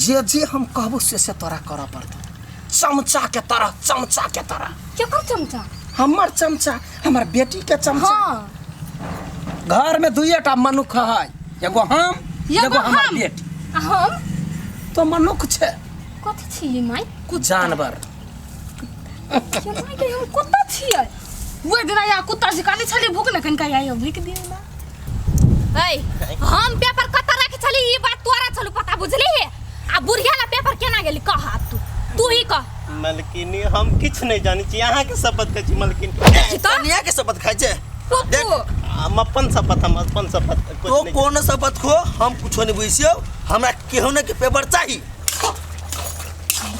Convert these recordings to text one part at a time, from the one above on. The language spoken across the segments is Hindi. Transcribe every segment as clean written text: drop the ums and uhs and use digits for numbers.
जे जे हम कहबो से तोरा कर पड़तो। चमचा के तरह क्या कर चमचा? हमर चमचा, हमर बेटी के चमचा। हाँ। घर में दुइटा मनुख है, एगो हम एगो हमर बेटी। हम तो मनुख छे। कथि छियै माय? कुछ जानवर। माय के हम कुत्ता छियै। वो दिन या कुत्ता जिकाने छले भूख न कनका आयो भूख दिए ना। हम पेपर कत रखे छली ई बात तोरा छलु पता बुझली है। आ बुढ़िया ला पेपर केना गेली कह तू ही कह। मलकिनी हम किछ नहीं जानी छी, अहाँ के शपथ खाइ छी मलकिनी। कन्या के शपथ खाइ छे। देख हम अपन शपथ तो कौन शपथ खो, हम कुछो नहीं बुझियो। हमरा केहू ने के पेपर चाहिए।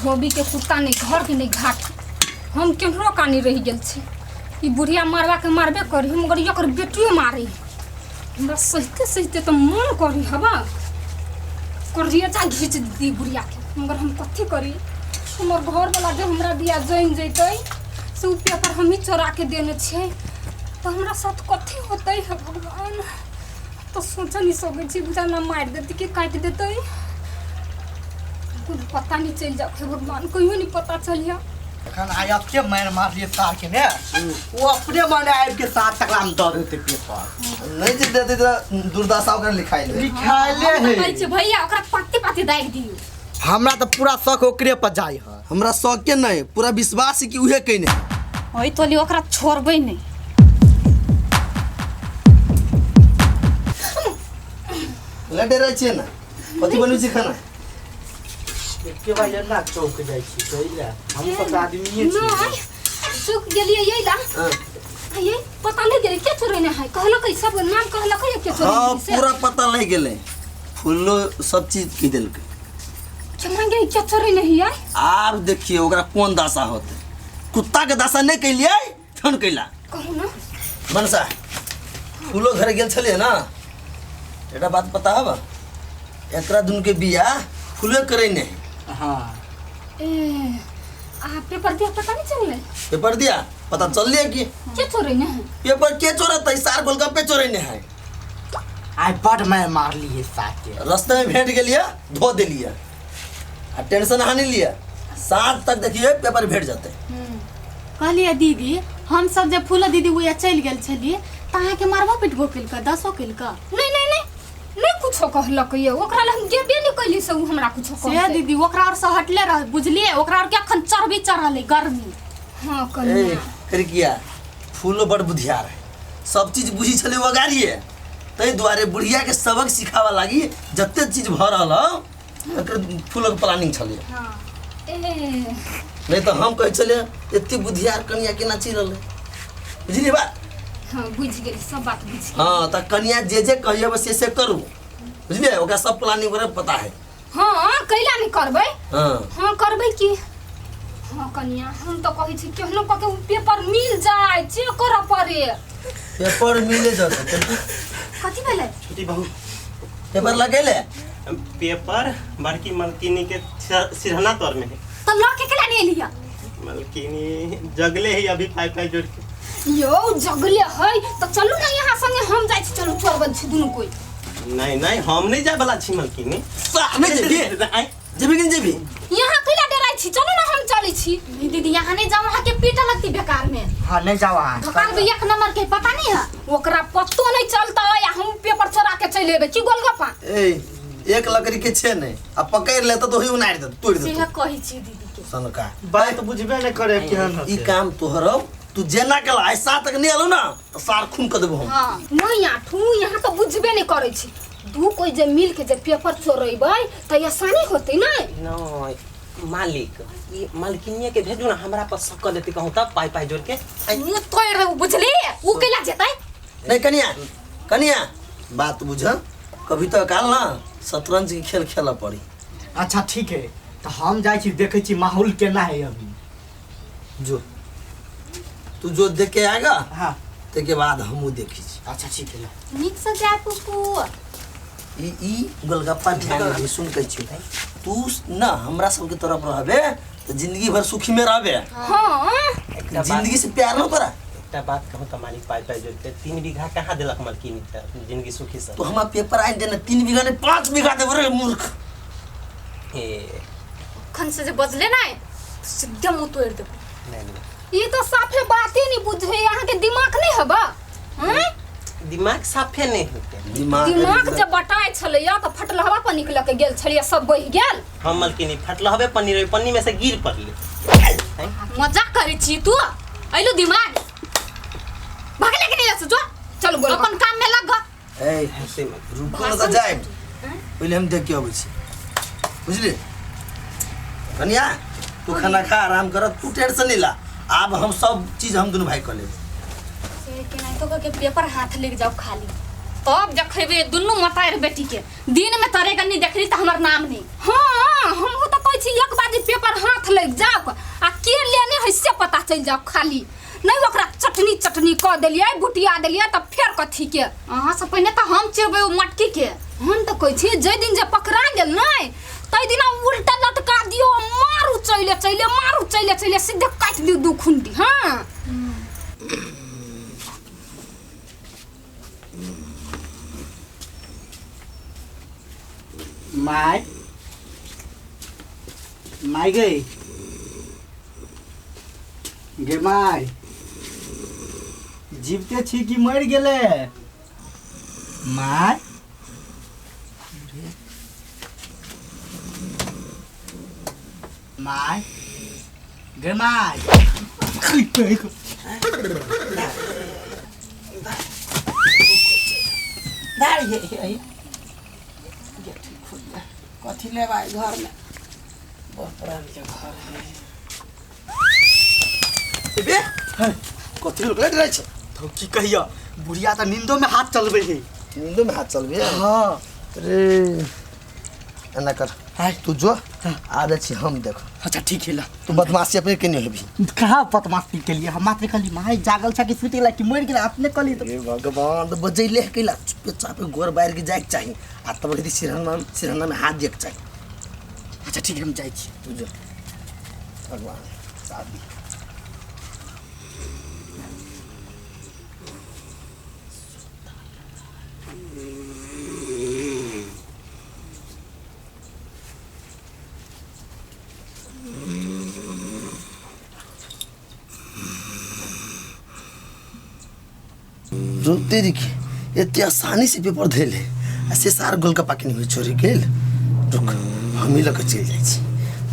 धोबी के कुत्ता नहीं घर के नहीं घाट, हम केहरो कानी रह गेल छी। ई बुढ़िया मारवा के मारबे करी, मगर एकर बेटियो मारी। हमरा सहते तो मन करी हवा करिए जा घीच दी बुढ़िया के, मगर हम कथी करी? हमर घर वाला जो हमरा दिया जइन जैतै से उ पेपर हम ही चोरा के देने छे, तो हमरा साथ कथी होतै है भगवान? तो सोच नहीं सकै छी, बुझा ना मार देती कि काट देतै। कुछ पता नहीं चल जाओ भगवान, कहियो नहीं पता चलिया। एखन आयब के मार लिए सार के ने, वो अपने माने आयब के साथ तकला में दे देते पेपर। नहीं दे देते तो दुर्दशा ओकरा लिखाइले है कहै छै भैया ओकरा पत्ती दाग दियो। हमरा तो पूरा शक ओकरे पर जाय है। हमरा शौक के नहीं, पूरा विश्वास है कि उहे कइने। ओइ तोली ओकरा छोड़बै नहीं। लड़े रहे छे ना, कथी बनबै छी खाना? के भाई ना चौक जाय छी कहिला, हम सब आदमी छी। नहीं चुक गेलिए ये ला। हां ये पता नहीं गेले के छोड़ने है, कहला कै सब नाम कहला कै के छोड़ने। हां पूरा पता नहीं गेले, फुल्लो सब चीज की देलके। चमा गई के छोड़ने नहीं है। आब देखिए ओकरा कोन दशा होते। कुत्ता के दशा नहीं कैलिए ठन कैला। कहू ना मनसा फुल्लो घर गेल छलिए ना, एटा बात पता हबा? एकरा दुन के बिया फुल्लो करे नहीं। हां ए आ पेपर दिया पता नहीं चलले। पेपर दिया पता चल लिया कि के छोड़ने है? पेपर के चोरत? सार गोलगप्पे चोरने है। आई बड मैं मार लिए साथ के। रास्ते में भेंट गेलिए, धो देलिए आ टेंशन हानि लिया। सात तक देखिए पेपर भेट जाते। कहलिए दीदी हम सब जब फूला दीदी वो चल गेल छलिए तहाँ के मारबो पिटबो केलका 10 केलका। नहीं कुछो कहलक ये ओकरा ला हम गेबे नहीं कइली से उ हमरा कुछो से कहते। दीदी ओकरा और से हटले रह बुझलिए, ओकरा और के अखन चरबी चढ़ले गर्मी। हां ए कन्या फिर किया फूलो बड़ बुधियार है, सब चीज बुझी छले वगारिए। तै द्वारे बुढ़िया के सबक सिखावा लागी जत्ते चीज भ रहल एकर फूलो के प्लानिंग छले। हां ए नहीं तो हम कह चले एत्ते बुधियार कन्या के ना चिरल। बुझली बात? हां बुझ गेली सब बात बुझ गेली। हां त कन्या जे कहिए बस से करू। बुझलिए ओकरा सब प्लानिंग करे पता है। हां कैला नहीं करबै। हां करबै की? हां कन्या हम तो कहै छी केहनो क के पेपर मिल जाए चेक कर पड़े। पेपर मिले जाते। कथि भेलै? छोटी बहू पेपर लगेले? पेपर बड़की मलकिनी के सिरहना तौर में है। तो ल के केला नहीं लिया? मलकिनी जगले ही अभी फाई जोड़ के। यो जगले है तो चलू ना यहाँ संगे हम जाय छी। चलू चोरबन छी दुनु कोई। नहीं हम नहीं जाए वाला छी मलकिनी। नहीं जेबी जेबी कि जेबी? यहाँ कैला डराई छी? चलू ना हम चली छी। दीदी यहाँ नहीं जाओ, वहाँ के पीटा लगती बेकार में। हां नहीं जाओ हां। दुकान पे एक नंबर के पता नहीं है, ओकरा पत्तो नहीं चलता है। हम पेपर चोरा के चले एबे की गोलगप्पा। ए एक लकड़ी के छे नहीं, अब पकड़ लेता तो ही उनाड़ दे तोड़ दे। से कहि छी दीदी के सनका बात बुझबे नहीं करे केहन ई काम तोहरो तू जेना केला ऐसा तक नहीं आलो ना तो सार खून कर देबो हम। हां नहीं आठू यहाँ तो बुझबे नहीं करे छी। दू कोई जे मिल के जे पेपर चोरेबै त आसानी होते ना। नहीं मालिक ये मलकिनिया के भेजू ना, हमरा पर शक कर देती कहूं तब पाई जोड़ के। ये तोड़ बुझली उ केला जेतै? नहीं कन्या बात बुझ, कभी तो काल ना शतरंज के खेल खेला पड़ी। अच्छा ठीक है, तो हम जाय छी देखे छी माहौल केना है अभी। जो तू जो देख के आएगा हां ते के बाद हमू देखी छी। अच्छा ठीक है। नीक से जा पुपू। ई गोलगप्पा ध्यान दे सुन के छी। तू ना हमरा सब के तरफ रहबे तो जिंदगी भर सुखी में रहबे। हां जिंदगी से प्यार न करा। एकटा बात कहूं त मालिक पाई जोड़ के 3 बीघा कहां देलक मलकिनी त जिंदगी सुखी से। तो हमारा पेपर आइन देना 3 बीघा ने 5 बीघा देबो रे मूर्ख। खन से जे बजले ना सीधे मुंह तोड़ देबो। नहीं ई तो साफे बाते नहीं बुझे, यहाँ के दिमाग नहीं हबा। हैं दिमाग साफे नहीं होते। दिमाग जब बटाए छले या तो फटलहवा पर निकल के गेल छलिए, सब बहि गेल। हम मलकिनी फटलहबे पन्नी में से गिर पड़ले। मजाक करे छी तू? आइलो दिमाग भागले के नहीं जो चल बोल अपन काम में लग। ए ऐसे मत रुको न त जाए, पहिले हम देख के अबै छी, बुझली? कन्या तू खाना खा, आराम कर, तू टेंशन नहीं ला। अब हम सब चीज हम दोनों भाई कर लेब। से के नहीं तो के पेपर हाथ लेके जाओ खाली, तब जखेबे दुन्नु मताएर बेटी के दिन में तरे गन्नी देखली त हमर नाम नहीं। हाँ हम तो कहै छी एक बाजी पेपर हाथ लग जाओ आ के लेने है से पता चल जाओ खाली। नहीं ओकरा चटनी क देलिए, बुटिया देलिए त फेर कथी के। अहाँ से पहले तो हम चेबे मटकी के। हम तो कहै छी जे दिन जे पकड़ा गेल नहीं तै दिन उल्टा लटका दियो, मारू चले सीधे काट दियो दू खुंडी। हाँ माय गई गे माय, जीवते छी कि मर गेले? माय माय गे माय, कथी ले भाई घर में बहुत पुरान के घर है। एबे कथी लोग लड़ रहे छ? तो की कहिया बुढ़िया तो नींदो में हाथ चलबे है। नींदो में हाथ चलबे? हाँ अरे एना कर, तू जो आदे छी हम देखो। अच्छा ठीक है ला, तू बदमाशी अपने के नहीं हेबी। कहाँ बदमाशी के लिए हम मात्र कली माय जागल छ कि सुति ला कि मर गेला अपने कली तो। हे भगवान, तो बजैले कैला चुपे चापे गोर बाहर के जाए के चाहिए। आ तब यदि सिरहना में हाथ दिए के चाहिए। अच्छा ठीक है हम जाई छी। तू जो भगवान शादी तेरी के इतनी आसानी से पेपर धे ले, ऐसे सार गोलगप्पा के नहीं चोरी गेल। रुक हम ही लग चल जाए छी,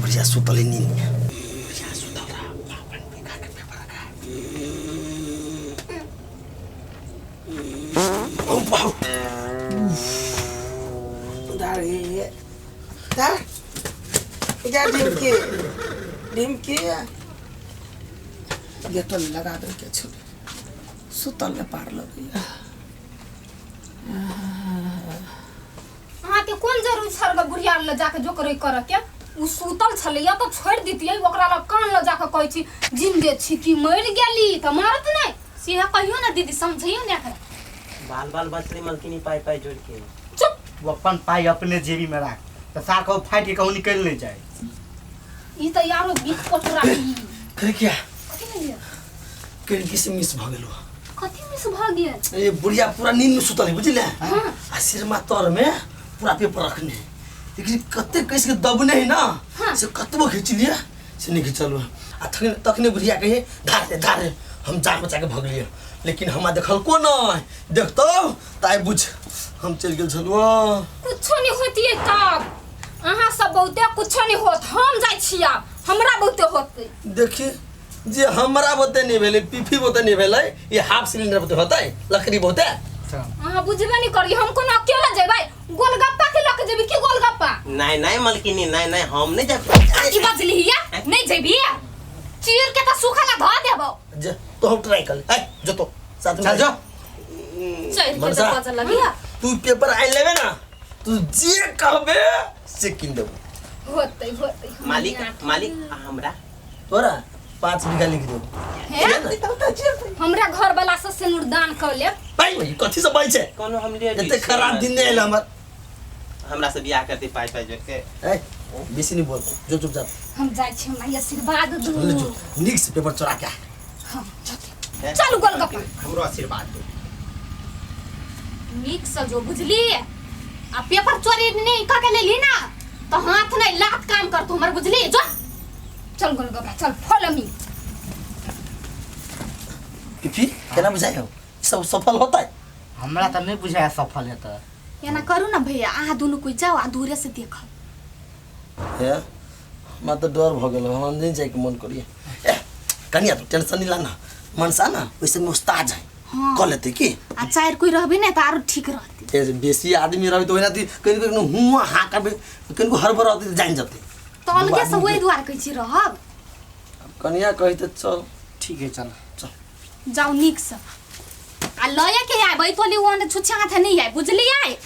बढ़िया सुतल नींद में। बढ़िया सुतल रहा, पापन पे खा के पेपर खा। ओ वाह, दाढ़ी दाढ़ इधर डिमकी गेटल लगा दे के छोड़ सुतल में पार लगिया। अहाँ के कौन जरूर छरगा बुढ़िया ले जाके जो करे कर के उ सुतल छले या तो छोड़ दितियै, ओकरा ल कान ल जाके कहै छी जिंदे छी कि मर गेली त मारत नहीं। सीधा कहियो ना दीदी, समझियो ना कर। बाल बचले मलकिनी पाई जोड़ के। चुप, वो अपन पाई अपने जेबी में रख, तो सार को फाइट के कहूँ निकल नहीं जाए। ई त यारो बीच पटरा ई करे क्या कथि में लिया, खिड़की से मिस भ गेलो। कथि में से भाग गेल? ए बुढ़िया पूरा नींद में सुतल है, बुझले? हाँ। आ सिरमा तर में पूरा पेपर रखने, लेकिन कते कैसे दबने है ना। हाँ। से कतबो खींच लिया से नहीं खींचल। आ तखने बुढ़िया कहे धार हम जान बचा के भग लिए, लेकिन हमा देखल को नहीं। देखतो ताई बुझ हम चल गेल छलुआ। कुछो नहीं होती तब अहाँ सब बहुते कुछो नहीं होत। हम जाय छिया, हमरा बहुते होते। देखिए जे हमरा बते नहीं भेले, पीफी बते नहीं भेले, ये हाफ सिलेंडर बते होता है, लकड़ी बते। अहाँ बुझबे नहीं करी, हम कोनो अकेला जेबै गोलगप्पा के लक जेबी की गोलगप्पा? नहीं मलकिनी नहीं हम नहीं जा। की बजली हिया नहीं जेबी, चीर के त सुखला ध देबो। जे तो हम ट्राई कर ए जो तो साथ में चल जा। चल के मनसा। त बजल लगिया। तू पेपर आई लेवे ना, तू जे कहबे से किन देबो। होते मालिक हमरा तोरा 5 बीघा लिख दो। हमरा घर वाला से सिनुर दान कर ले। भाई कथी से बाई छे? कोनो हम ले एते खराब दिन नहीं आइल हमर। हमरा से बियाह करते पाई जोड़ के। ए बेसी नहीं बोल, जो चुपचाप हम जाय छी, हमरा आशीर्वाद ले दू। जो निक से पेपर चुरा के आ। हां जाते चल गोलगप्पा। हमरो आशीर्वाद दो। नीक से जो बुझली, आ पेपर चोरी नहीं का के लेली ना तो हाथ नहीं लात काम कर तू हमर बुझली जो चल गोलगप्पा चल फॉलो मी। कि फिर केना बुझायो सब सफल होता है? हमरा तो नहीं बुझाया सफल है तो ये ना करू ना भैया आ दोनों कोई जाओ आ दूरे से देखो। है मैं तो डर भ गेल हम नहीं जाए के मन करिए। ए कनिया तो टेंशन नहीं लाना मनसा ना वैसे में उस्ताद है हाँ। कह लेते की आ चार कोई रहबे नहीं तो आरो ठीक रहती। ए बेसी आदमी रही तो वैना कहीं कहीं हुआ हाँ करबे कहीं को हरबर आते जान जाते तो अलगे से वही द्वार कहै छी रहब। कनिया कही तो चल ठीक है चल चल जाओ निक से आ लया के आए बैतोली ओने छुछा हाथ नहीं आए बुझली आए।